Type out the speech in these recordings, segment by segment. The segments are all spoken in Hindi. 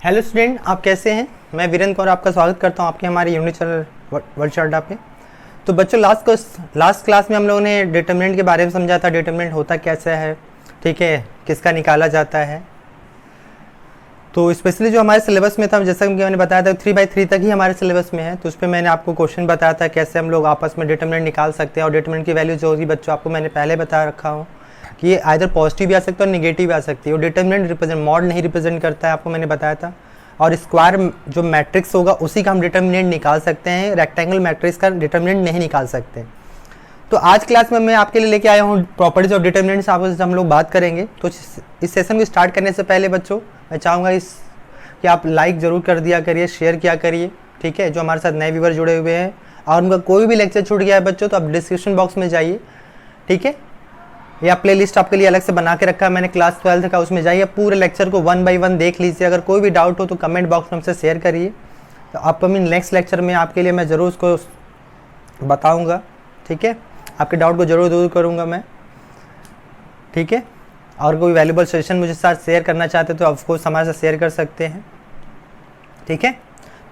हेलो स्टूडेंट, आप कैसे हैं। मैं वीरेंद्र कौर आपका स्वागत करता हूं आपके हमारे यूनिट चैनल वर्ल्ड अड्डा पे। तो बच्चों, लास्ट क्लास में हम लोगों ने डिटर्मिनेंट के बारे में समझा था। डिटर्मिनेंट होता कैसा है, ठीक है, किसका निकाला जाता है। तो स्पेशली जो हमारे सिलेबस में था, जैसा कि मैंने बताया था 3/3 तक ही हमारे सिलेबस में है। तो उस पर मैंने आपको क्वेश्चन बताया था कैसे हम लोग आपस में डिटर्मिनेंट निकाल सकते हैं। और डिटर्मिनेंट की वैल्यू जो होगी बच्चों, आपको मैंने पहले बता रखा हूँ कि ये आइदर पॉजिटिव भी आ सकता है और निगेटिव भी आ सकती है। और डिटर्मिनेंट रिप्रेजेंट मॉड नहीं रिप्रेजेंट करता है, आपको मैंने बताया था। और स्क्वायर जो मैट्रिक्स होगा उसी का हम डिटर्मिनेंट निकाल सकते हैं, रेक्टेंगल मैट्रिक्स का डिटर्मिनेंट नहीं निकाल सकते। तो आज क्लास में मैं आपके लिए लेके आया हूँ प्रॉपर्टीज ऑफ डिटर्मिनेंट्स, आपस हम लोग बात करेंगे। तो इस सेशन को स्टार्ट करने से पहले बच्चों, मैं चाहूँगा कि आप लाइक ज़रूर कर दिया करिए, शेयर किया करिए, ठीक है। जो हमारे साथ नए व्यूवर जुड़े हुए हैं और उनका कोई भी लेक्चर छूट गया है बच्चों, तो आप डिस्क्रिप्शन बॉक्स में जाइए, ठीक है। या प्लेलिस्ट आपके लिए अलग से बना के रखा है मैंने क्लास 12 का, उसमें जाइए, पूरे लेक्चर को 1 बाय 1 देख लीजिए। अगर कोई भी डाउट हो तो कमेंट बॉक्स में हमसे शेयर करिए। तो अपकमिंग नेक्स्ट लेक्चर में आपके लिए मैं ज़रूर उसको बताऊंगा, ठीक है। आपके डाउट को ज़रूर दूर करूंगा मैं, ठीक है। और कोई वैल्यूबल सेशन मुझे साथ शेयर करना चाहते तो ऑफकोर्स हमारे साथ शेयर कर सकते हैं, ठीक है।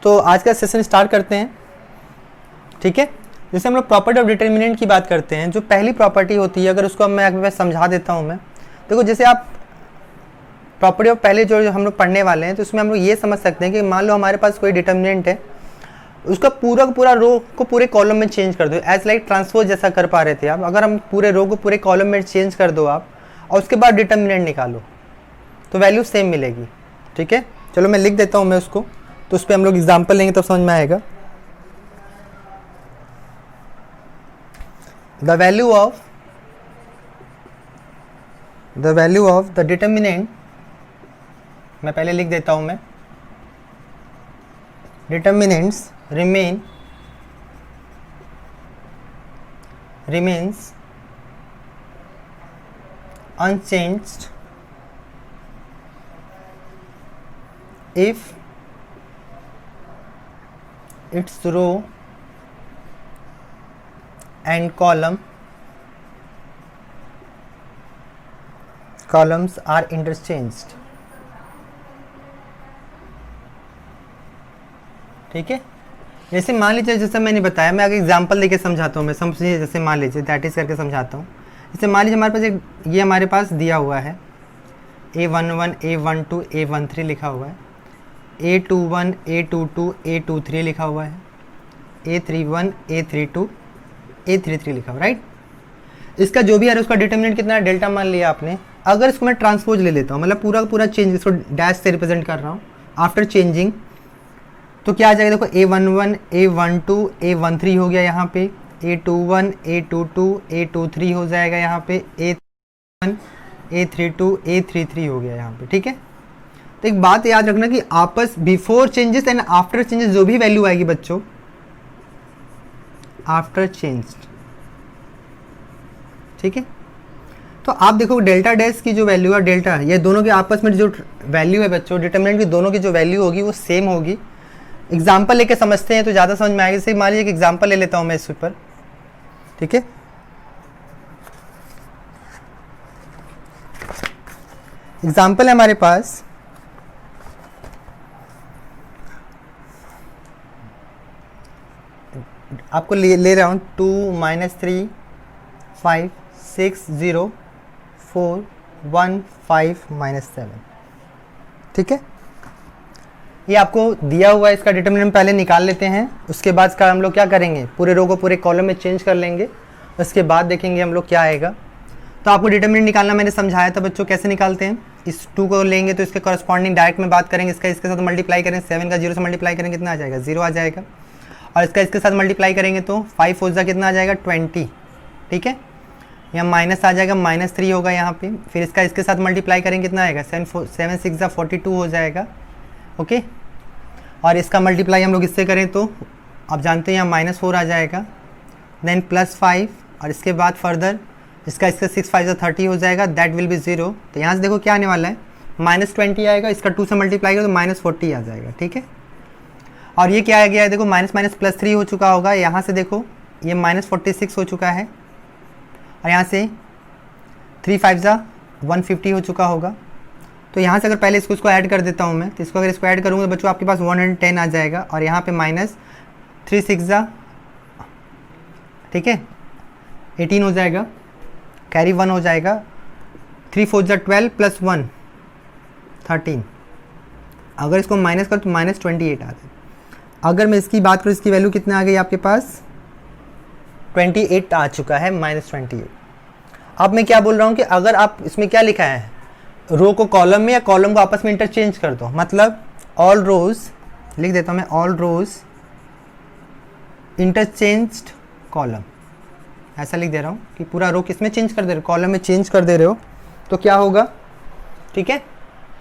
तो आज का सेशन स्टार्ट करते हैं, ठीक है। जैसे हम लोग प्रॉपर्टी ऑफ डिटर्मिनेंट की बात करते हैं, जो पहली प्रॉपर्टी होती है, अगर उसको मैं आपके समझा देता हूँ मैं। देखो, जैसे आप प्रॉपर्टी ऑफ पहले जो हम लोग पढ़ने वाले हैं, तो उसमें हम लोग ये समझ सकते हैं कि मान लो हमारे पास कोई डिटर्मिनेंट है, उसका पूरा का पूरा रो को पूरे कॉलम में चेंज कर दो, एज लाइक ट्रांसपोज जैसा कर पा रहे थे आप। अगर हम पूरे रो को पूरे कॉलम में चेंज कर दो आप, और उसके बाद डिटर्मिनेंट निकालो, तो वैल्यू सेम मिलेगी, ठीक है। चलो मैं लिख देता हूँ मैं उसको, तो उस पर हम लोग एग्जाम्पल लेंगे तब समझ में आएगा। The value of the determinant, मैं पहले लिख देता हूं मैं, determinants remains unchanged if its row and columns are interchanged, ठीक है। जैसे मान लीजिए, जैसे मैंने बताया, मैं आगे एग्जांपल देके समझाता हूँ मैं, समझिए। जैसे मान लीजिए, दैट इज करके समझाता हूँ। जैसे मान लीजिए हमारे पास एक ये हमारे पास दिया हुआ है A11 A12 A13 लिखा हुआ है, A21 A22 A23 लिखा हुआ है, A31 A32 A33 लिखा हुआ, राइट। इसका जो भी है उसका डिटर्मिनेंट कितना है, डेल्टा मान लिया आपने। अगर इसको मैं ट्रांसपोज ले लेता हूँ, मतलब पूरा पूरा चेंज, इसको डैश से रिप्रेजेंट कर रहा हूँ, आफ्टर चेंजिंग, तो क्या आ जाएगा। देखो, A11 A12 A13 हो गया यहाँ पे, A21 A22 A23 हो जाएगा यहाँ पे, A31 A32 A33 हो गया यहाँ पे, ठीक है। तो एक बात याद रखना कि आपस before changes and after changes जो भी वैल्यू आएगी बच्चों, आफ्टर चेंज्ड, ठीक है। तो आप देखो, डेल्टा डैश की जो वैल्यू है, डेल्टा, ये दोनों के आपस में जो वैल्यू है बच्चों, डिटर्मिनेंट की दोनों की जो वैल्यू होगी वो सेम होगी। एग्जाम्पल लेके समझते हैं तो ज़्यादा समझ में आएगा। जैसे मान लीजिए एक एग्जाम्पल ले लेता हूँ मैं इस पर, ठीक है। एग्जाम्पल है हमारे पास, आपको ले रहा हूँ 2 -3 5 6 0 4 1 5 -7, ठीक है। ये आपको दिया हुआ है, इसका डिटर्मिनेंट पहले निकाल लेते हैं। उसके बाद इसका हम लोग क्या करेंगे, पूरे रो को पूरे कॉलम में चेंज कर लेंगे। उसके बाद देखेंगे हम लोग क्या आएगा। तो आपको डिटर्मिनेंट निकालना मैंने समझाया था बच्चों, कैसे निकालते हैं। इस 2 को लेंगे तो इसके कॉरस्पॉन्डिंग डायरेक्ट में बात करेंगे, इसका इसके साथ मल्टीप्लाई करें, 7 का 0 से मल्टीप्लाई करेंगे, कितना आ जाएगा, 0 आ जाएगा। और इसका इसके साथ मल्टीप्लाई करेंगे तो 5 4 जा कितना आ जाएगा, 20, ठीक है। यहाँ माइनस आ जाएगा, -3 होगा यहाँ पे। फिर इसका इसके साथ मल्टीप्लाई करेंगे, कितना आएगा, 7 6 जा 42 हो जाएगा, ओके। और इसका मल्टीप्लाई हम लोग इससे करें तो आप जानते हैं यहाँ -4 आ जाएगा, देन +5, और इसके बाद फर्दर इसका इसका 6 5 जा 30 हो जाएगा, दैट विल बी 0। तो यहाँ से देखो क्या आने वाला है, -20 आएगा, इसका 2 से मल्टीप्लाई करो तो -40 आ जाएगा, ठीक है। और ये क्या आ गया है, देखो -+3 हो चुका होगा। यहाँ से देखो ये -46 हो चुका है, और यहाँ से 3 5 जा 150 हो चुका होगा। तो तो यहाँ से अगर पहले इसको ऐड कर देता हूँ मैं, तो इसको अगर इसको ऐड करूँगा तो बच्चों आपके पास 110 आ जाएगा, और यहाँ पे माइनस 3 6 जा, ठीक है, 18 हो जाएगा, कैरी 1 हो जाएगा, 3 4 जा 12 प्लस 1 13। अगर इसको माइनस करो तो माइनस 28 आ गया। अगर मैं इसकी बात करूँ, इसकी वैल्यू कितना आ गई आपके पास, 28 आ चुका है, माइनस 28। अब मैं क्या बोल रहा हूँ कि अगर आप इसमें क्या लिखा है, रो को कॉलम में या कॉलम को आपस में इंटरचेंज कर दो, मतलब ऑल रोज लिख देता हूँ मैं, ऑल रोज इंटरचेंज्ड कॉलम, ऐसा लिख दे रहा हूँ कि पूरा रो किस में चेंज कर दे रहे हो, कॉलम में चेंज कर दे रहे हो, तो क्या होगा, ठीक है।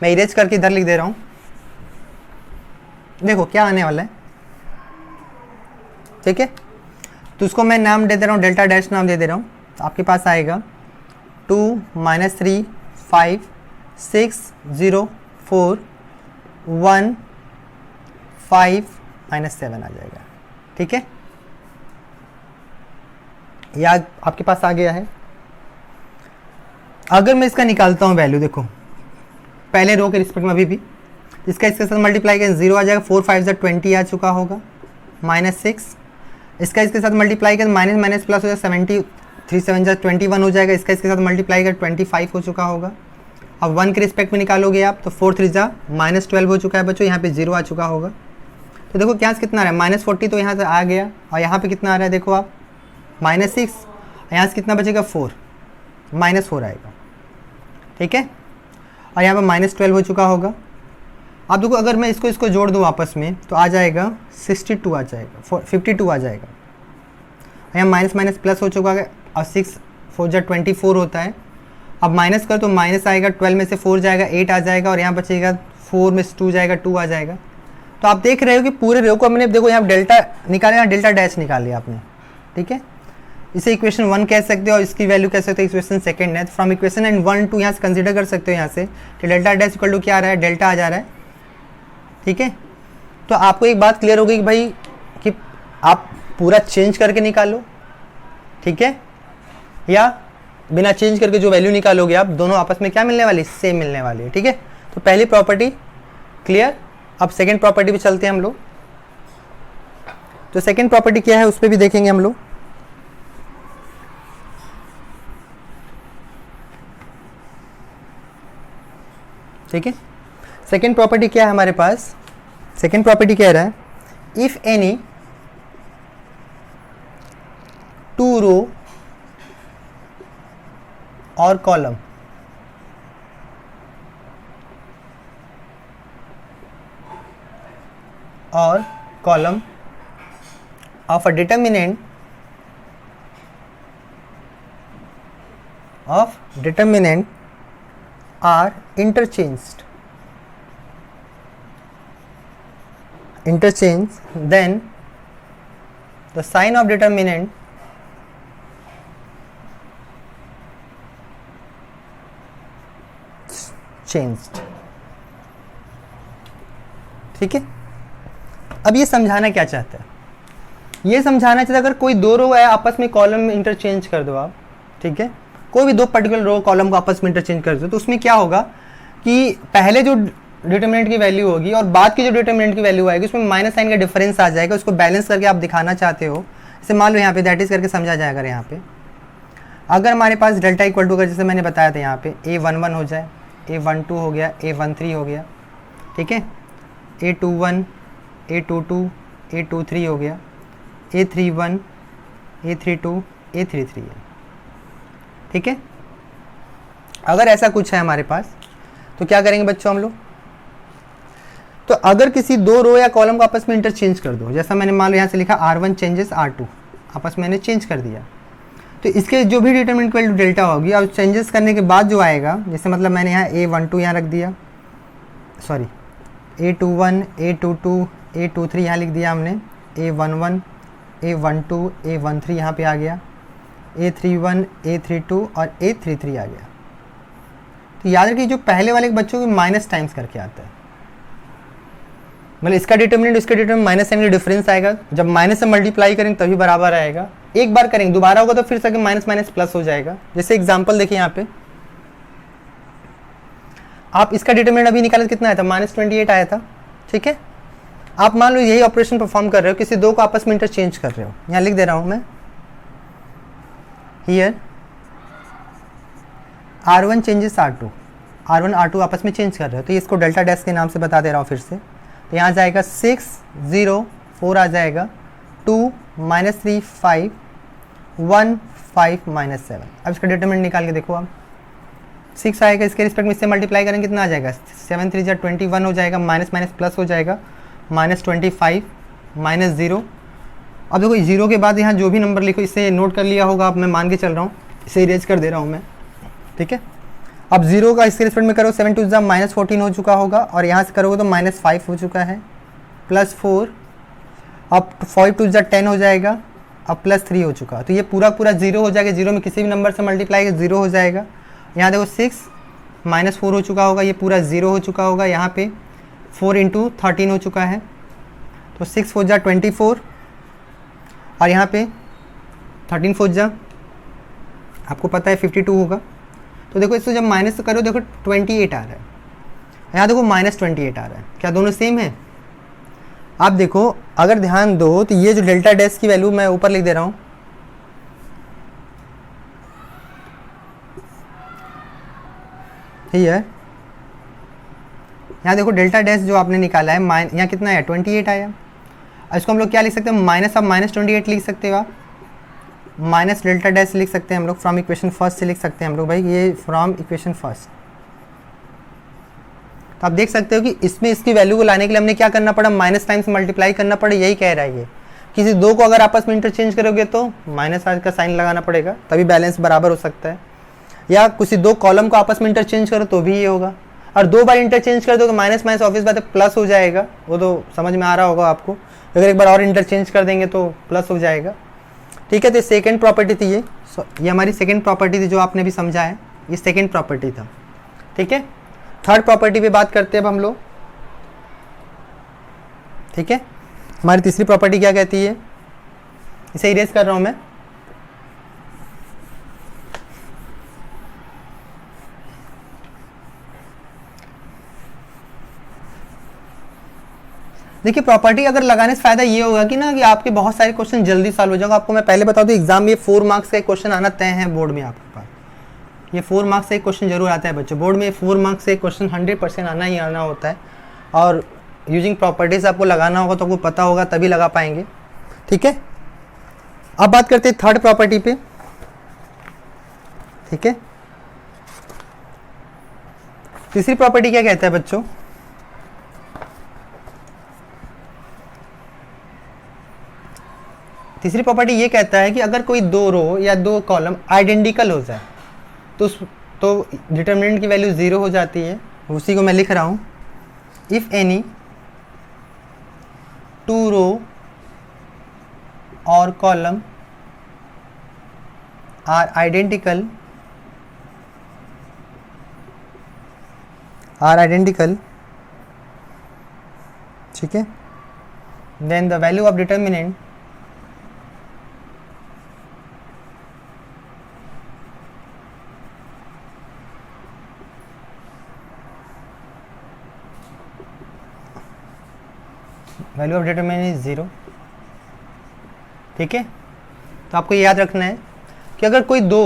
मैं इरेज करके इधर लिख दे रहा हूँ, देखो क्या आने वाला है, ठीक है। तो उसको मैं नाम दे दे रहा हूँ, डेल्टा डैश नाम दे दे रहा हूँ। तो आपके पास आएगा 2 -3 5 6 0 4 1 5 -7 आ जाएगा, ठीक है। याद आपके पास आ गया है। अगर मैं इसका निकालता हूँ वैल्यू, देखो पहले रो के रिस्पेक्ट में अभी भी इसका इसके साथ मल्टीप्लाई करें 0 आ जाएगा, 4 5 जा 20 आ चुका होगा, -6। इसका इसके साथ मल्टीप्लाई करें माइनस माइनस प्लस हो जाएगा, 70 3 7 जा 21 हो जाएगा, इसका इसके साथ मल्टीप्लाई करें 25 हो चुका होगा। अब 1 के रिस्पेक्ट में निकालोगे आप तो 4 3 जा -12 हो चुका है बच्चों, यहाँ पे 0 आ चुका होगा। तो देखो क्या कितना आ रहा है, -40 तो यहाँ से आ गया, और यहाँ पे कितना आ रहा है देखो आप -6, यहाँ से कितना बचेगा 4 -4 आएगा, ठीक है। और यहाँ पे -12 हो चुका होगा। अब देखो अगर मैं इसको जोड़ दूँ आपस में तो आ जाएगा 62 आ जाएगा, 52 आ जाएगा। यहाँ माइनस माइनस प्लस हो चुका है, और 6 4 जा 24 होता है। अब माइनस कर तो माइनस आएगा, 12 में से 4 जाएगा 8 आ जाएगा, और यहाँ बचेगा 4 में से 2 जाएगा 2 आ जाएगा। तो आप देख रहे हो कि पूरे रो को हमने देखो यहाँ डेल्टा निकाला, यहाँ डेल्टा डैश निकाल लिया आपने, ठीक है। इसे इक्वेशन 1 कह सकते हो, और इसकी वैल्यू कह सकते हो इक्वेशन सेकंड है। फ्रॉम इक्वेशन एंड 1 2 यहाँ से कंसिडर कर सकते हो यहाँ से कि डेल्टा डैश इक्वल टू क्या आ रहा है, डेल्टा आ जा रहा है, ठीक है। तो आपको एक बात क्लियर होगी कि भाई कि आप पूरा चेंज करके निकालो, ठीक है, या बिना चेंज करके जो वैल्यू निकालोगे आप, दोनों आपस में क्या मिलने वाली, सेम मिलने वाली है, ठीक है। तो पहली प्रॉपर्टी क्लियर। अब सेकंड प्रॉपर्टी पे चलते हैं हम लोग। तो सेकंड प्रॉपर्टी क्या है उस पर भी देखेंगे हम लोग, ठीक है। सेकेंड प्रॉपर्टी क्या है हमारे पास, सेकेंड प्रॉपर्टी कह रहा है इफ एनी 2 रो और column of a determinant are interchanged, then the sign of determinant changed, ठीक है। अब ये समझाना क्या चाहता है, ये समझाना चाहता है अगर कोई दो रो है आपस में कॉलम में इंटरचेंज कर दो आप, ठीक है, कोई भी दो पर्टिकुलर रो कॉलम को आपस में इंटरचेंज कर दो, तो उसमें क्या होगा कि पहले जो डिटरमिनेंट की वैल्यू होगी और बाद की जो डिटरमिनेंट की वैल्यू आएगी उसमें माइनस साइन का डिफरेंस आ जाएगा। उसको बैलेंस करके आप दिखाना चाहते हो, जैसे मान लो यहाँ पे दैट इज करके समझा जाएगा। यहाँ पे अगर हमारे पास डेल्टा इक्वल टू अगर जैसे मैंने बताया था यहाँ पे A11 हो जाए, A12 हो गया, A13 हो गया, ठीक है, A21 A22 A23 हो गया, A31 A32 A33 है, ठीक है। अगर ऐसा कुछ है हमारे पास तो क्या करेंगे बच्चों हम लोग, तो अगर किसी दो रो या कॉलम को आपस में इंटरचेंज कर दो, जैसा मैंने मान लो यहाँ से लिखा R1 चेंजेस R2, आपस में मैंने चेंज कर दिया, तो इसके जो भी डिटरमिनेंट वैल्यू डेल्टा होगी और चेंजेस करने के बाद जो आएगा, जैसे मतलब मैंने यहाँ A12 यहाँ रख दिया, सॉरी A21 A22 A23 यहाँ लिख दिया हमने, A11 A12 A13 यहाँ पे आ गया, A31 A32 और A33 आ गया। तो याद रखिए जो पहले वाले बच्चों को माइनस टाइम्स करके आता है, मतलब इसका डिटरमिनेंट इसका डिटरमिनेंट माइनस साइन का डिफरेंस आएगा, जब माइनस से मल्टीप्लाई करेंगे तभी बराबर आएगा। एक बार करेंगे दोबारा होगा तो फिर से माइनस माइनस प्लस हो जाएगा। जैसे एग्जांपल देखिए यहाँ पे आप इसका डिटरमिनेंट अभी निकाले कितना आया था, -28 आया था। ठीक है, आप मान लो यही ऑपरेशन परफॉर्म कर रहे हो, किसी दो को आपस में इंटरचेंज कर रहे हो। यहाँ लिख दे रहा हूँ मैं, here R1 changes R2, R1 R2 आपस में चेंज कर रहे हो, तो इसको डेल्टा डैश के नाम से बता दे रहा हूँ फिर से। तो यहाँ जाएगा 6 0 4 आ जाएगा, 2 -3 5 1 5 -7। अब इसका डिटरमिनेंट निकाल के देखो आप, 6 आएगा, इसके रिस्पेक्ट में इससे मल्टीप्लाई करेंगे कितना आ जाएगा, 7 3 21 हो जाएगा, माइनस माइनस प्लस हो जाएगा, -25 -0। अब देखो 0 के बाद यहाँ जो भी नंबर लिखो इसे नोट कर लिया होगा, अब मैं मान के चल रहा हूँ, इसे इरेज कर दे रहा हूँ मैं। ठीक है, अब 0 का इसके रिस्पेक्ट में करो, 7 2 -14 हो चुका होगा, और यहाँ से करोगे तो -5 हो चुका है, +4, अब 5 2 10 हो जाएगा, अब +3 हो चुका। तो ये पूरा पूरा 0 हो जाएगा, 0 में किसी भी नंबर से मल्टीप्लाई 0 हो जाएगा। यहाँ देखो 6 -4 हो चुका होगा, ये पूरा 0 हो चुका होगा, यहाँ पे 4 × 13 हो चुका है, तो 6 4 24, और यहाँ पे 13 4 आपको पता है 52 होगा। तो देखो इसको जब माइनस करो, देखो 28 आ रहा है, यहाँ देखो -28 आ रहा है, क्या दोनों सेम है? आप देखो अगर ध्यान दो तो ये जो डेल्टा डैश की वैल्यू मैं ऊपर लिख दे रहा हूँ, ठीक है, यहाँ देखो डेल्टा डैश जो आपने निकाला है, यहाँ कितना है 28 आया। इसको हम लोग क्या लिख सकते हैं, माइनस, अब -28 लिख सकते हो आप, माइनस डेल्टा डैश लिख सकते हैं हम लोग, फ्रॉम इक्वेशन फर्स्ट से लिख सकते हैं हम लोग भाई, ये फ्रॉम इक्वेशन फर्स्ट। तो आप देख सकते हो कि इसमें इसकी वैल्यू को लाने के लिए हमने क्या करना पड़ा, माइनस टाइम्स मल्टीप्लाई करना पड़ा, यही कह रहा है ये। किसी दो को अगर आपस में इंटरचेंज करोगे तो माइनस का साइन लगाना पड़ेगा, तभी बैलेंस बराबर हो सकता है। या किसी दो कॉलम को आपस में इंटरचेंज करो तो भी ये होगा, और दो बार इंटरचेंज कर दो तो माइनस माइनस ऑब्वियस बात है प्लस हो जाएगा, वो तो समझ में आ रहा होगा आपको। अगर एक बार और इंटरचेंज कर देंगे तो प्लस हो जाएगा। ठीक है, तो सेकेंड प्रॉपर्टी थी ये हमारी सेकेंड प्रॉपर्टी थी जो आपने भी समझा है, ये सेकेंड प्रॉपर्टी था। ठीक है, थर्ड प्रॉपर्टी पे बात करते हैं अब हम लोग। ठीक है, हमारी तीसरी प्रॉपर्टी क्या कहती है, इसे इरेज कर रहा हूं मैं। देखिए प्रॉपर्टी अगर लगाने से फायदा ये होगा कि ना कि आपके बहुत सारे क्वेश्चन जल्दी सॉल्व हो जाएंगे। आपको मैं पहले बता दूं एग्जाम में 4 मार्क्स का एक क्वेश्चन आना तय है बोर्ड में, आपके पास ये 4 मार्क्स से एक क्वेश्चन जरूर आता है बच्चों, बोर्ड में 4 मार्क्स से एक क्वेश्चन 100% आना ही आना होता है, और यूजिंग प्रॉपर्टीज आपको लगाना होगा तो आपको पता होगा तभी लगा पाएंगे। ठीक है, अब बात करते हैं थर्ड प्रॉपर्टी पे। ठीक है, तीसरी प्रॉपर्टी क्या कहता है बच्चों, तीसरी प्रॉपर्टी ये कहता है कि अगर कोई दो रो या दो कॉलम आइडेंटिकल हो जाए तो डिटरमिनेंट की वैल्यू 0 हो जाती है। उसी को मैं लिख रहा हूँ, इफ एनी टू रो और कॉलम आर आइडेंटिकल ठीक है, then the value of determinant value of determinant is 0। ठीक है, तो आपको याद रखना है कि अगर कोई दो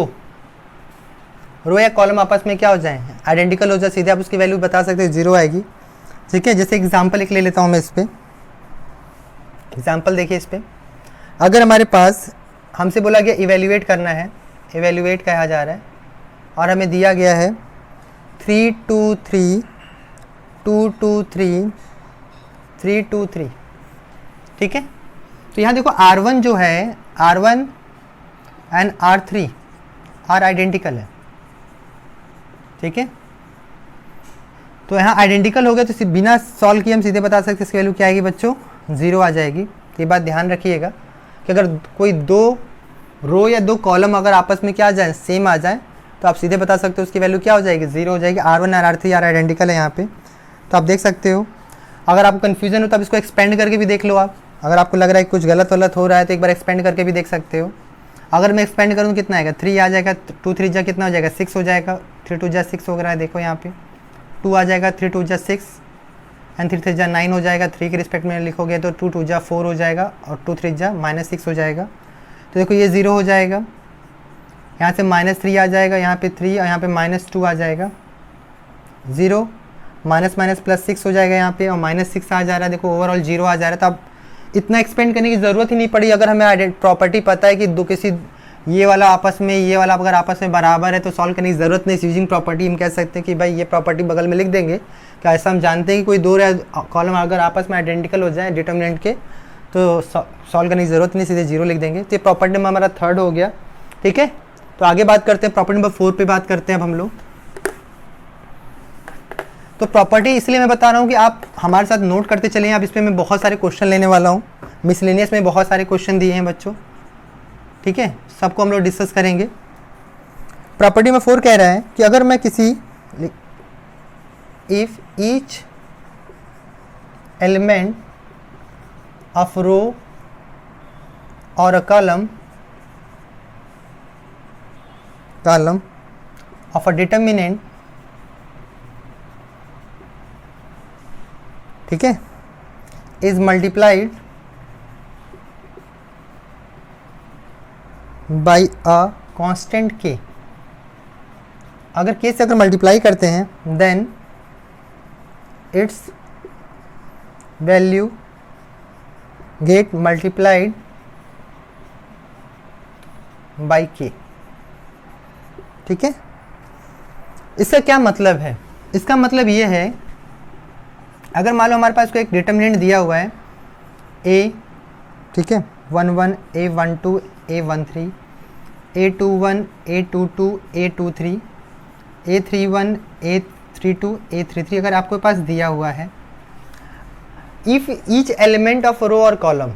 रो या कॉलम आपस में क्या हो जाए, आइडेंटिकल हो जाए, सीधे आप उसकी वैल्यू बता सकते हैं 0 आएगी। ठीक है, जैसे एग्जांपल एक ले लेता हूँ मैं, इस पे एग्जांपल देखिए। इस पे अगर हमारे पास हमसे बोला गया इवेल्युएट करना है, इवेल्युएट कहा जा रहा है, और हमें दिया गया है 3 2 3 2 2 3 3 2 3। ठीक है, तो यहाँ देखो R1 जो है, R1 and R3 are identical है। ठीक है, तो यहाँ आइडेंटिकल हो गया तो बिना सॉल्व किए हम सीधे बता सकते हैं इसकी वैल्यू क्या आएगी बच्चों, 0 आ जाएगी। तो ये बात ध्यान रखिएगा कि अगर कोई दो रो या दो कॉलम अगर आपस में क्या आ जाए, सेम आ जाए, तो आप सीधे बता सकते हो उसकी वैल्यू क्या हो जाएगी, 0 हो जाएगी। R1 और R3 आर आइडेंटिकल है यहाँ पे, तो आप देख सकते हो। अगर आपको कन्फ्यूजन हो तो आप इसको एक्सपेंड करके भी देख लो आप, अगर आपको लग रहा है कुछ गलत हो रहा है तो एक बार एक्सपेंड करके भी देख सकते हो। अगर मैं एक्सपेंड करूँ कितना आएगा, 3 आ जाएगा, 2 3 जा कितना हो जाएगा, 6 हो जाएगा, 3 2 जा 6 हो रहा है, देखो यहाँ पे 2 आ जाएगा, 3 2 जा 6 एंड 3 3 जा 9 हो जाएगा। 3 के रिस्पेक्ट में लिखोगे तो 2 2 जा 4 हो जाएगा और 2 3 जा -6 हो जाएगा। तो देखो ये 0 हो जाएगा, यहाँ से -3 आ जाएगा, यहाँ पे 3 और यहाँ पे -2 आ जाएगा। 0 माइनस माइनस प्लस 6 हो जाएगा यहाँ पे और -6 आ जा रहा है। देखो ओवरऑल 0 आ जा रहा है। तो अब इतना एक्सपेंड करने की ज़रूरत ही नहीं पड़ी। अगर हमें प्रॉपर्टी पता है कि दो किसी ये वाला आपस में, ये वाला अगर आपस में बराबर है तो सॉल्व करने की ज़रूरत नहीं। यूजिंग प्रॉपर्टी हम कह सकते हैं कि भाई ये प्रॉपर्टी बगल में लिख देंगे। क्या ऐसा हम जानते हैं कि कोई दो कॉलम अगर आपस में आइडेंटिकल हो जाए डिटर्मिनेंट के तो सॉल्व करने की ज़रूरत नहीं, सीधे 0 लिख देंगे। तो ये प्रॉपर्टी नंबर हमारा 3rd हो गया। ठीक है, तो आगे बात करते हैं प्रॉपर्टी नंबर 4 पे बात करते हैं अब हम लोग। तो प्रॉपर्टी इसलिए मैं बता रहा हूँ कि आप हमारे साथ नोट करते चले। अब इस पर मैं बहुत सारे क्वेश्चन लेने वाला हूँ। मिसलेनियस में बहुत सारे क्वेश्चन दिए हैं बच्चों। ठीक है, सबको हम लोग डिस्कस करेंगे। प्रॉपर्टी में 4 कह रहा है कि अगर मैं किसी if each element of row और a column of a determinant, ठीक है, is multiplied by a constant k. अगर के से अगर मल्टीप्लाई करते हैं then its value get multiplied by k. ठीक है, इसका क्या मतलब है? इसका मतलब ये है, अगर मान लो हमारे पास कोई एक डिटर्मिनेंट दिया हुआ है a, ठीक है, 1 1 a12 a13 a21 a22 a23 a31 a32 a33 अगर आपके पास दिया हुआ है if each element of row और कॉलम।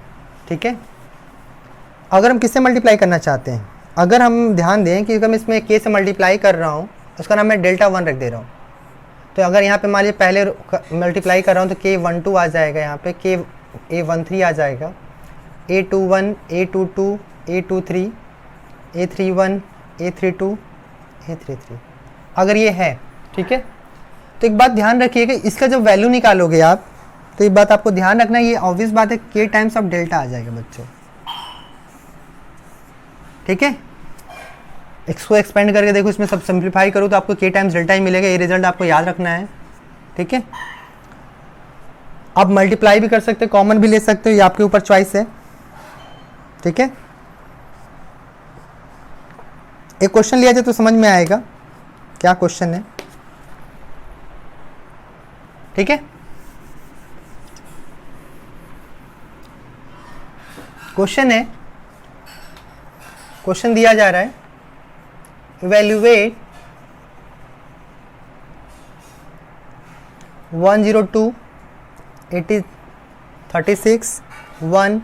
ठीक है, अगर हम किससे मल्टीप्लाई करना चाहते हैं, अगर हम ध्यान दें कि अगर मैं इसमें k से मल्टीप्लाई कर रहा हूँ उसका नाम मैं डेल्टा 1 रख दे रहा हूँ। तो अगर यहाँ पे मान लीजिए पहले मल्टीप्लाई कर रहा हूँ तो k12 आ जाएगा, यहाँ पे k a13 आ जाएगा, a21 a22 a23 a31 a32 a33 अगर ये है। ठीक है, तो एक बात ध्यान रखिएगा, इसका जब वैल्यू निकालोगे आप तो एक बात आपको ध्यान रखना है, ये ऑब्वियस बात है k टाइम्स ऑफ डेल्टा आ जाएगा बच्चों। ठीक है, इसको एक्सपेंड करके देखो, इसमें सब सिंप्लीफाई करो तो आपको k टाइम्स डेल्टा ही मिलेगा। ये रिजल्ट आपको याद रखना है। ठीक है, आप मल्टीप्लाई भी कर सकते हो, कॉमन भी ले सकते हो, ये आपके ऊपर चॉइस है। ठीक है, एक क्वेश्चन लिया जाए तो समझ में आएगा क्या क्वेश्चन है। ठीक है, क्वेश्चन है, क्वेश्चन दिया जा रहा है, इवैल्यूएट 102 80 36 1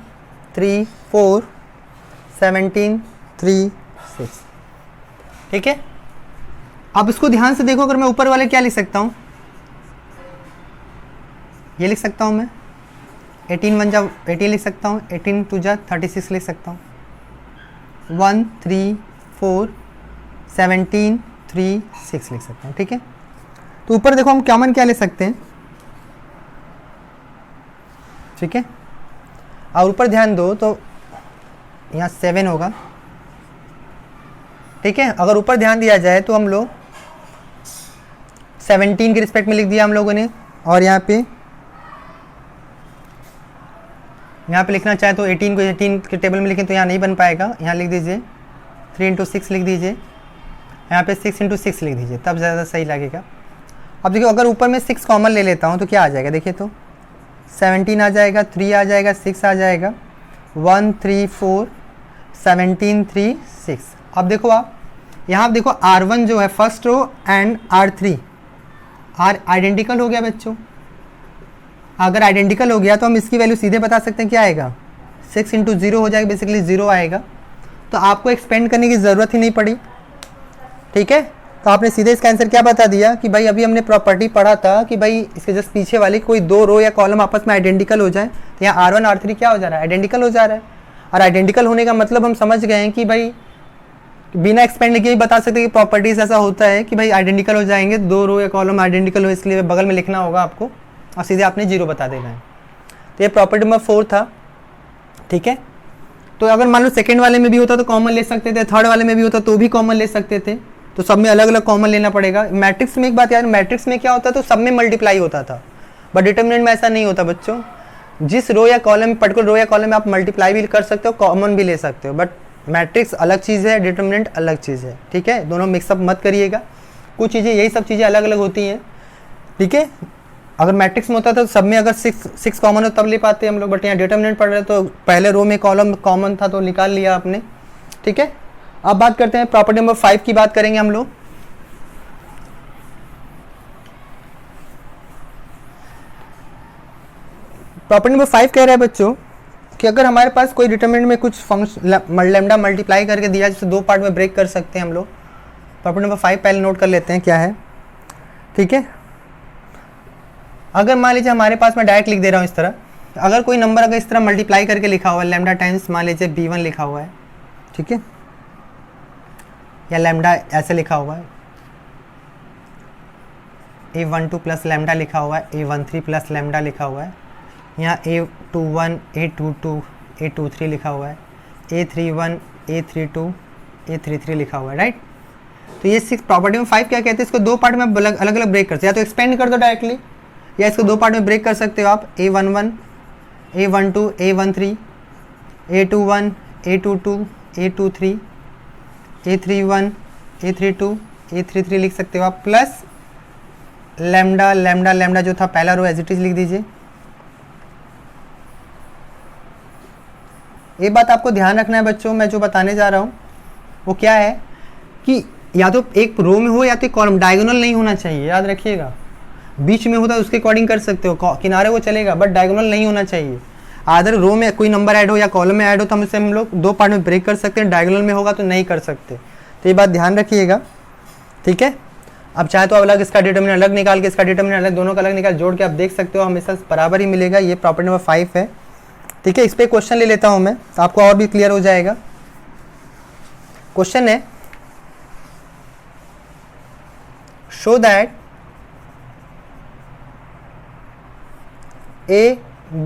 3 4 17 3 6। ठीक है, अब इसको ध्यान से देखो। अगर मैं ऊपर वाले क्या लिख सकता हूँ, ये लिख सकता हूँ मैं 18 1 जा 18 लिख सकता हूँ, 18 2 जा 36 लिख सकता हूँ, 1 3 4 17 3 6 लिख सकता हूँ। ठीक है, तो ऊपर देखो हम कॉमन क्या ले सकते हैं। ठीक है, और ऊपर ध्यान दो तो यहाँ 7 होगा। ठीक है, अगर ऊपर ध्यान दिया जाए तो हम लोग 17 के रिस्पेक्ट में लिख दिया हम लोगों ने, और यहाँ पे लिखना चाहे तो 18 को 18 के टेबल में लिखें तो यहाँ नहीं बन पाएगा। यहाँ लिख दीजिए 3 × 6 लिख दीजिए, यहाँ पे 6 × 6 लिख दीजिए, तब ज़्यादा सही लगेगा। अब देखिए अगर ऊपर में 6 कॉमन ले लेता हूँ तो क्या आ जाएगा, देखिए तो 17 आ जाएगा, 3 आ जाएगा, 6 आ जाएगा, 1 3 4 17 3 6। अब देखो आप यहाँ देखो R1 जो है first row and R3 identical हो गया बच्चों। अगर आइडेंटिकल हो गया तो हम इसकी वैल्यू सीधे बता सकते हैं क्या आएगा, 6 × 0 हो जाएगा, बेसिकली 0 आएगा। तो आपको एक्सपेंड करने की ज़रूरत ही नहीं पड़ी। ठीक है, तो आपने सीधे इसका आंसर क्या बता दिया कि भाई अभी हमने प्रॉपर्टी पढ़ा था कि भाई इसके जस्ट पीछे वाली कोई दो रो या कॉलम आपस में आइडेंटिकल हो जाए तो यहाँ R1 R3 क्या हो जा रहा है, आइडेंटिकल हो जा रहा है। और आइडेंटिकल होने का मतलब हम समझ गए हैं कि भाई बिना एक्सपेंड किए भी बता सकते हैं कि प्रॉपर्टीज ऐसा होता है कि भाई आइडेंटिकल हो जाएंगे, 2 रो या कॉलम आइडेंटिकल हो, इसलिए बगल में लिखना होगा आपको और सीधे आपने 0 बता देना है। तो ये प्रॉपर्टी नंबर 4 था, ठीक है। तो अगर मान लो सेकंड वाले में भी होता तो कॉमन ले सकते थे, थर्ड वाले में भी होता तो भी कॉमन ले सकते थे, तो सब में अलग अलग कॉमन लेना पड़ेगा। मैट्रिक्स में एक बात यार, मैट्रिक्स में क्या होता तो सब में मल्टीप्लाई होता था, बट डिटरमिनेंट में ऐसा नहीं होता बच्चों। जिस रो या कॉलम, पर्टिकुलर रो या कॉलम में आप मल्टीप्लाई भी कर सकते हो, कॉमन भी ले सकते हो, बट मैट्रिक्स अलग चीज़ है, डिटरमिनेंट अलग चीज़ है, ठीक है। दोनों मिक्सअप मत करिएगा, कुछ चीज़ें यही सब चीज़ें अलग अलग होती हैं, ठीक है। अगर मैट्रिक्स में होता था तो सब में अगर 6 कॉमन हो तब ले पाते हम लोग, बट यहाँ डिटरमिनेंट पढ़ रहे तो पहले रो में कॉलम कॉमन था तो निकाल लिया आपने, ठीक है। अब बात करते हैं प्रॉपर्टी नंबर 5 की बात करेंगे हम लोग। प्रॉपर्टी नंबर 5 कह रहा है बच्चों कि अगर हमारे पास कोई डिटरमिनेंट में कुछ फंक्शन लैम्डा मल्टीप्लाई करके दिया जिसे 2 पार्ट में ब्रेक कर सकते हैं हम लोग। प्रॉपर्टी नंबर 5 पहले नोट कर लेते हैं क्या है, ठीक है। अगर मान लीजिए हमारे पास, मैं डायरेक्ट लिख दे रहा हूँ इस तरह, अगर कोई नंबर अगर इस तरह मल्टीप्लाई करके लिखा हुआ है, लैम्डा टाइम्स मान लीजिए b1 लिखा हुआ है, ठीक है, या लैम्डा ऐसे लिखा हुआ है, a12 प्लस लैम्डा लिखा हुआ है, a13 प्लस लैम्डा लिखा हुआ है, यहाँ a21 a22 a23 लिखा हुआ है, a31 a32 a33 लिखा हुआ है, राइट। तो ये 6 प्रॉपर्टी में 5 क्या कहते हैं, इसको 2 पार्ट में अलग अलग ब्रेक करते हैं, या तो एक्सपेंड कर दो डायरेक्टली, या इसको 2 पार्ट में ब्रेक कर सकते हो आप, a11 a12 a13 a21 a22 a23 a31 a32 a33 लिख सकते हो आप, प्लस लैम्डा लैम्डा लैम्डा जो था पहला रो एज इट इज लिख दीजिए। ये बात आपको ध्यान रखना है बच्चों, मैं जो बताने जा रहा हूँ वो क्या है कि या तो एक रो में हो या तो कॉलम, डायगोनल नहीं होना चाहिए, याद रखिएगा। बीच में होता है उसके अकॉर्डिंग कर सकते हो, किनारे वो चलेगा, बट डायगोनल नहीं होना चाहिए। अदर रो में कोई नंबर ऐड हो या कॉलम में ऐड हो तो हम लोग 2 पार्ट में ब्रेक कर सकते हैं, डायगोनल में होगा तो नहीं कर सकते, तो ये बात ध्यान रखिएगा, ठीक है। अब चाहे तो अलग इसका डिटरमिनेंट अलग निकाल के इसका डिटरमिनेंट अलग, दोनों का अलग निकाल जोड़ के आप देख सकते हो, हमेशा बराबर ही मिलेगा। ये प्रॉपर्टी नंबर 5 है, ठीक है। इस पर क्वेश्चन ले लेता हूँ मैं, तो आपको और भी क्लियर हो जाएगा। क्वेश्चन है, show that a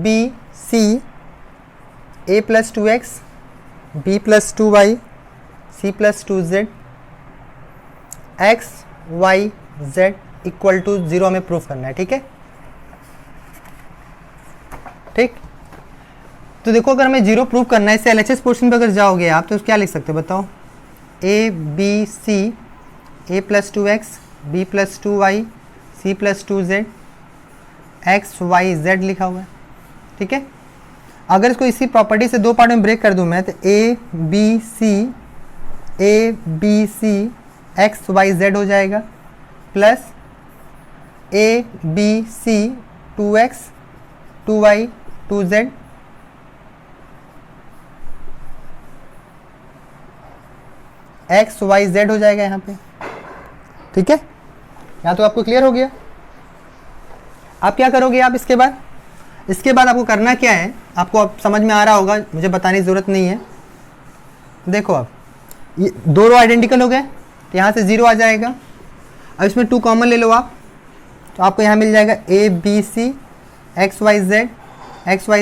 b c a plus 2x b plus 2y c plus 2z x y z equal to 0 हमें प्रूफ करना है, ठीक है, ठीक। तो देखो अगर हमें 0 प्रूफ करना है, इससे LHS पोर्शन पे अगर जाओगे आप तो क्या लिख सकते हो बताओ, a b c a plus 2x b plus 2y c plus 2z x y z लिखा हुआ है, ठीक है। अगर इसको इसी प्रॉपर्टी से 2 पार्ट में ब्रेक कर दूं मैं, तो a b c x y z हो जाएगा, plus a b c 2x 2y 2z x y z हो जाएगा यहाँ पे, ठीक है। यहाँ तो आपको क्लियर हो गया। आप क्या करोगे, आप इसके बाद आपको करना क्या है, आपको अब समझ में आ रहा होगा, मुझे बताने की ज़रूरत नहीं है। देखो अब ये 2 रो आइडेंटिकल हो गए, तो यहाँ से 0 आ जाएगा। अब इसमें 2 कॉमन ले लो आप, तो आपको यहाँ मिल जाएगा a b c x y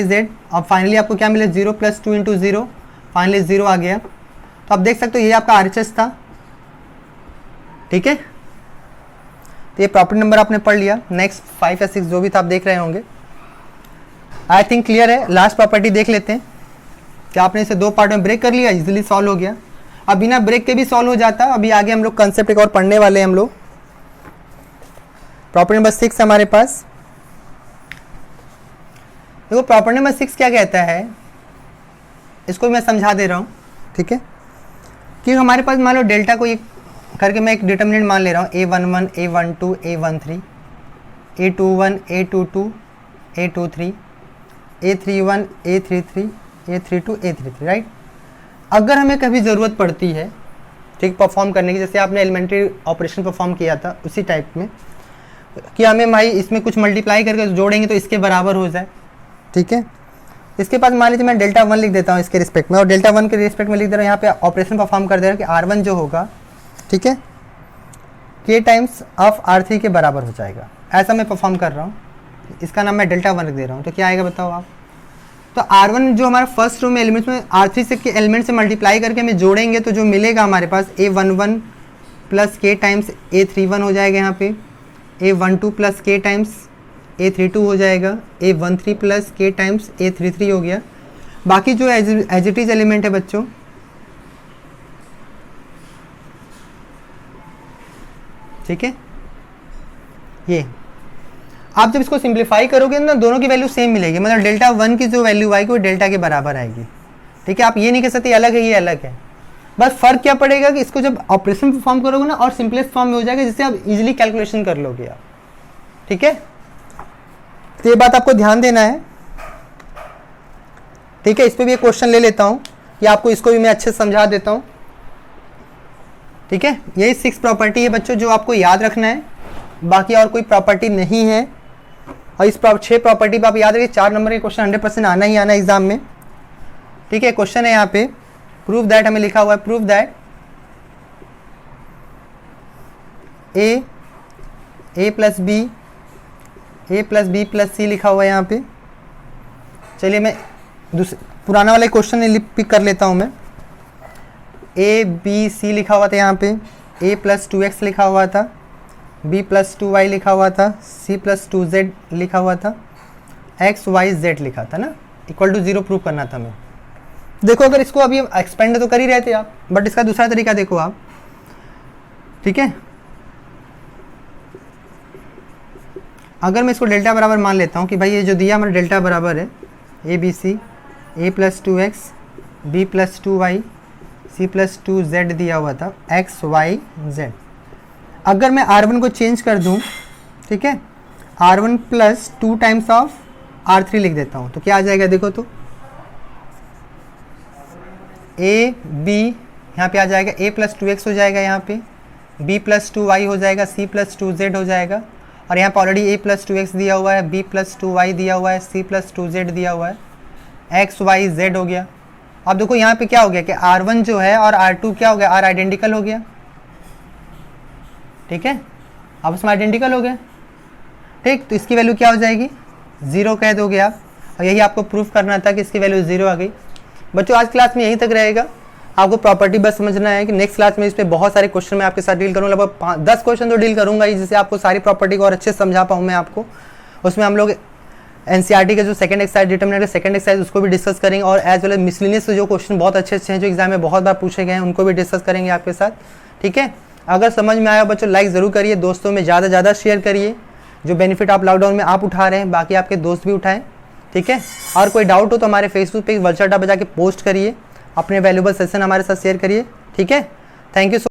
z. अब फाइनली आपको क्या मिले, 0 + 2 × 0, फाइनली 0 आ गया। तो आप देख सकते हो ये आपका RHS था, ठीक है। तो ये प्रॉपर्टी नंबर आपने पढ़ लिया। नेक्स्ट 5 या 6 जो भी था आप देख रहे होंगे, आई थिंक क्लियर है। लास्ट प्रॉपर्टी देख लेते हैं, क्या आपने इसे 2 पार्ट में ब्रेक कर लिया, इजीली सॉल्व हो गया। अब बिना ब्रेक के भी सॉल्व हो जाता। अभी आगे हम लोग कंसेप्ट एक और पढ़ने वाले हैं हम लोग। प्रॉपर्टी नंबर 6 हमारे पास, देखो प्रॉपर्टी नंबर 6 क्या कहता है, इसको मैं समझा दे रहा हूँ, ठीक है। कि हमारे पास मान लो डेल्टा को एक करके मैं एक डिटर्मिनेंट मान ले रहा हूँ, a11 a12 a13 a21 a22 a23 a31 a33 a32 a33, right. अगर हमें कभी ज़रूरत पड़ती है, ठीक, परफॉर्म करने की, जैसे आपने एलिमेंट्री ऑपरेशन परफॉर्म किया था उसी टाइप में, कि हमें भाई इसमें कुछ मल्टीप्लाई करके जोड़ेंगे तो इसके बराबर हो जाए, ठीक है। इसके पास मान लीजिए मैं डेल्टा 1 लिख देता हूँ इसके रिस्पेक्ट में, और डेल्टा 1 के रिस्पेक्ट में लिख दे रहा हूँ, यहाँ पे ऑपरेशन परफॉर्म कर दे रहा हूँ कि R1 जो होगा, ठीक है, K टाइम्स ऑफ R3 के बराबर हो जाएगा। ऐसा मैं परफॉर्म कर रहा हूँ, इसका नाम मैं डेल्टा 1 लिख दे रहा हूँ। तो क्या आएगा बताओ आप? तो R1 जो हमारा फर्स्ट रो में एलिमेंट्स में R3 से के एलिमेंट से मल्टीप्लाई करके हमें जोड़ेंगे तो जो मिलेगा हमारे पास A11 plus K times A31 हो जाएगा, यहाँ पे A12 plus K times A32 हो जाएगा, A13 plus K times A33 हो गया। बाकी जो एज इट इज एलिमेंट है बच्चों, ठीक है, ये आप जब इसको सिंप्लीफाई करोगे ना दोनों की वैल्यू सेम मिलेगी, मतलब डेल्टा 1 की जो वैल्यू आएगी वो डेल्टा के बराबर आएगी, ठीक है। आप ये नहीं कह सकते अलग है ये अलग है, बस फर्क क्या पड़ेगा कि इसको जब ऑपरेशन परफॉर्म करोगे ना और सिंपलेस्ट फॉर्म में हो जाएगा, जिससे आप इजीली कैलकुलेशन कर लोगे आप, ठीक है। तो ये बात आपको ध्यान देना है, ठीक है। इस पर भी एक क्वेश्चन ले लेता हूँ कि आपको इसको भी मैं अच्छे से समझा देता हूँ, ठीक है। यही 6 प्रॉपर्टी है बच्चों जो आपको याद रखना है, बाकी और कोई प्रॉपर्टी नहीं है। और इस 6 प्रॉपर्टी पर आप याद रखिए, 4 नंबर के क्वेश्चन 100% आना ही आना एग्जाम में, ठीक है। क्वेश्चन है यहाँ पे प्रूव दैट, हमें लिखा हुआ है prove that A plus B plus C लिखा हुआ है यहाँ पे। चलिए मैं पुराना वाला क्वेश्चन पिक कर लेता हूँ मैं। ए बी सी लिखा हुआ था यहाँ पे, a प्लस 2x लिखा हुआ था, b प्लस 2y लिखा हुआ था, c प्लस 2z लिखा हुआ था, x y z लिखा था ना, इक्वल टू 0 प्रूव करना था हमें। देखो अगर इसको अभी एक्सपेंड तो कर ही रहे थे आप, बट इसका दूसरा तरीका देखो आप, ठीक है। अगर मैं इसको डेल्टा बराबर मान लेता हूँ कि भाई ये जो दिया हमारा डेल्टा बराबर है a b c, a plus 2x, b plus 2y, c plus 2z दिया हुआ था, x y z। अगर मैं R1 को चेंज कर दूं, ठीक है, R1 plus 2 times of R3 लिख देता हूं, तो क्या आ जाएगा देखो तो a b यहाँ पे आ जाएगा, a प्लस 2x हो जाएगा यहाँ पे, b प्लस 2y हो जाएगा, c प्लस 2z हो जाएगा, और यहाँ पे ऑलरेडी a प्लस 2x दिया हुआ है, b प्लस 2y दिया हुआ है, c प्लस 2z दिया हुआ है, x y z हो गया। अब देखो यहाँ पे क्या हो गया कि R1 जो है और R2 क्या हो गया, R आइडेंटिकल हो गया, ठीक है, आपस में आइडेंटिकल हो गया, ठीक। तो इसकी वैल्यू क्या हो जाएगी, 0 कह दोगे आप, और यही आपको प्रूफ करना था कि इसकी वैल्यू 0 आ गई। बच्चों आज क्लास में यहीं तक रहेगा, आपको प्रॉपर्टी बस समझना है कि नेक्स्ट क्लास में इस पर बहुत सारे क्वेश्चन मैं आपके साथ डील करूँगा, लगभग 10 क्वेश्चन तो डील करूँगा ही, जिससे आपको सारी प्रॉपर्टी को और अच्छे से समझा पाऊँ मैं आपको। उसमें हम लोग एनसीईआरटी का जो सेकंड एक्सरसाइज डिटरमिनेंट का सेकंड एक्सरसाइज उसको भी डिस्कस करेंगे, और एज वेल एज मिसलिनियस जो क्वेश्चन बहुत अच्छे अच्छे हैं जो एग्जाम में बहुत बार पूछे गए हैं उनको भी डिस्कस करेंगे आपके साथ, ठीक है। अगर समझ में आया बच्चों लाइक ज़रूर करिए, दोस्तों में ज़्यादा ज़्यादा शेयर करिए, जो बेनिफिट आप लॉकडाउन में आप उठा रहे हैं बाकी आपके दोस्त भी उठाएं, ठीक है। और कोई डाउट हो तो हमारे फेसबुक पेज वर्चुअल अड्डा बजा के पोस्ट करिए, अपने वैल्यूबल सेशन हमारे साथ शेयर करिए, ठीक है। Thank you so